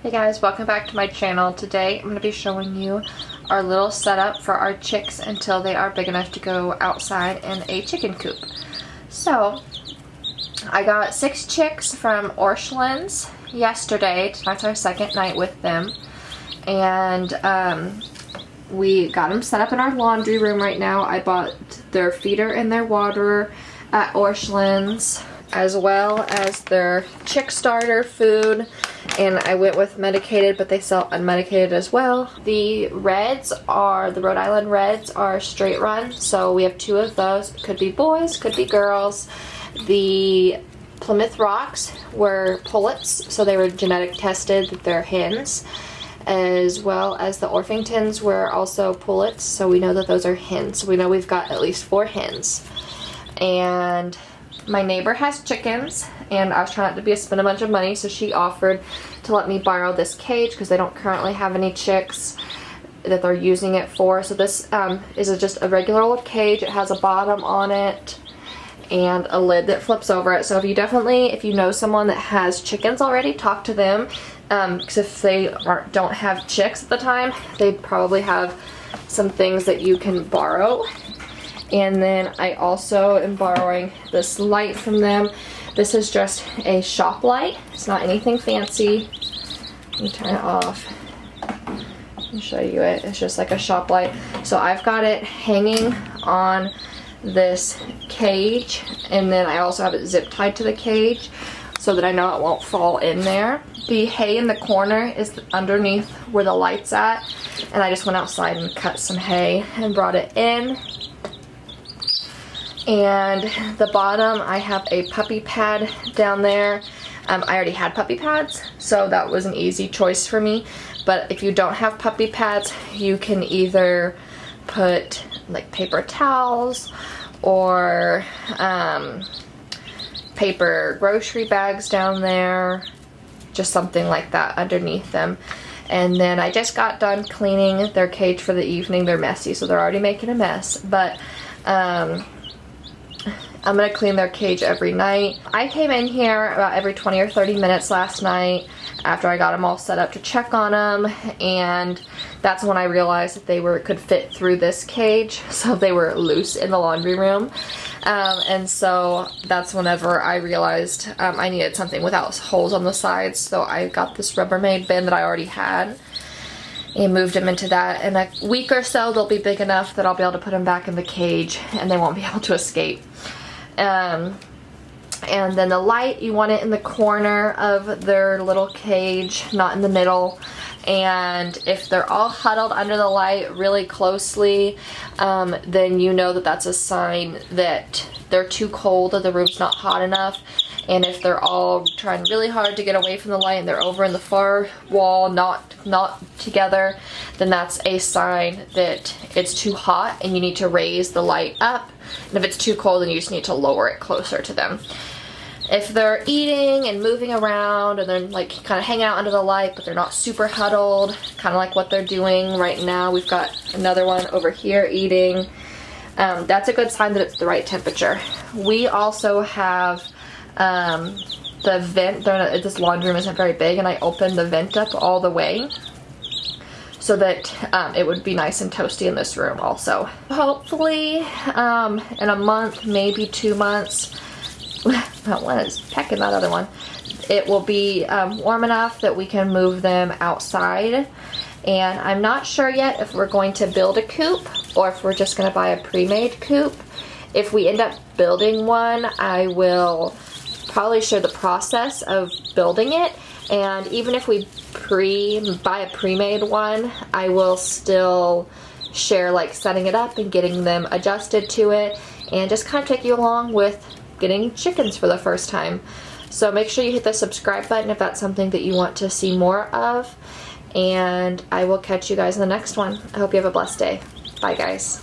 Hey guys, welcome back to my channel. Today I'm going to be showing you our little setup for our chicks until they are big enough to go outside in a chicken coop. So I got 6 chicks from Orscheln's yesterday. Tonight's our second night with them, and we got them set up in our laundry room right now. I bought their feeder and their water at Orscheln's, as well as their chick starter food, and I went with medicated, but they sell unmedicated as well. The Reds are, the Rhode Island Reds are straight run, so we have 2 of those. Could be boys, could be girls. The Plymouth Rocks were pullets, so they were genetic tested that they're hens, as well as the Orpingtons were also pullets, so we know that those are hens. So we know we've got at least 4 hens. And my neighbor has chickens, and I was trying not to spend a bunch of money, so she offered to let me borrow this cage because they don't currently have any chicks that they're using it for. So this is just a regular old cage. It has a bottom on it and a lid that flips over it. So if you know someone that has chickens already, talk to them, because if they don't have chicks at the time, they probably have some things that you can borrow. And then I also am borrowing this light from them. This is just a shop light. It's not anything fancy. Let me turn it off. Let me show you it. It's just like a shop light. So I've got it hanging on this cage, and then I also have it zip tied to the cage so that I know it won't fall in there. The hay in the corner is underneath where the light's at, and I just went outside and cut some hay and brought it in. And the bottom, I have a puppy pad down there. I already had puppy pads, so that was an easy choice for me. But if you don't have puppy pads, you can either put like paper towels or paper grocery bags down there, just something like that underneath them. And then I just got done cleaning their cage for the evening. They're messy, so they're already making a mess, but I'm going to clean their cage every night. I came in here about every 20 or 30 minutes last night after I got them all set up to check on them, and that's when I realized that they could fit through this cage, so they were loose in the laundry room. And so that's whenever I realized I needed something without holes on the sides, so I got this Rubbermaid bin that I already had and moved them into that. In a week or so, they'll be big enough that I'll be able to put them back in the cage and they won't be able to escape. And then the light, you want it in the corner of their little cage, not in the middle. And if they're all huddled under the light really closely, then you know that that's a sign that they're too cold or the room's not hot enough. And if they're all trying really hard to get away from the light and they're over in the far wall, not together, then that's a sign that it's too hot and you need to raise the light up. And if it's too cold, then you just need to lower it closer to them. If they're eating and moving around and they're like kind of hanging out under the light, but they're not super huddled, kind of like what they're doing right now. We've got another one over here eating. That's a good sign that it's the right temperature. We also have the vent. This laundry room isn't very big, and I opened the vent up all the way so that it would be nice and toasty in this room also. Hopefully in a month, maybe 2 months, that one is pecking that other one, it will be warm enough that we can move them outside. And I'm not sure yet if we're going to build a coop or if we're just going to buy a pre-made coop. If we end up building one, I will probably share the process of building it. And even if we buy a pre-made one, I will still share like setting it up and getting them adjusted to it, and just kind of take you along with getting chickens for the first time. So make sure you hit the subscribe button if that's something that you want to see more of, and I will catch you guys in the next one. I hope you have a blessed day. Bye guys.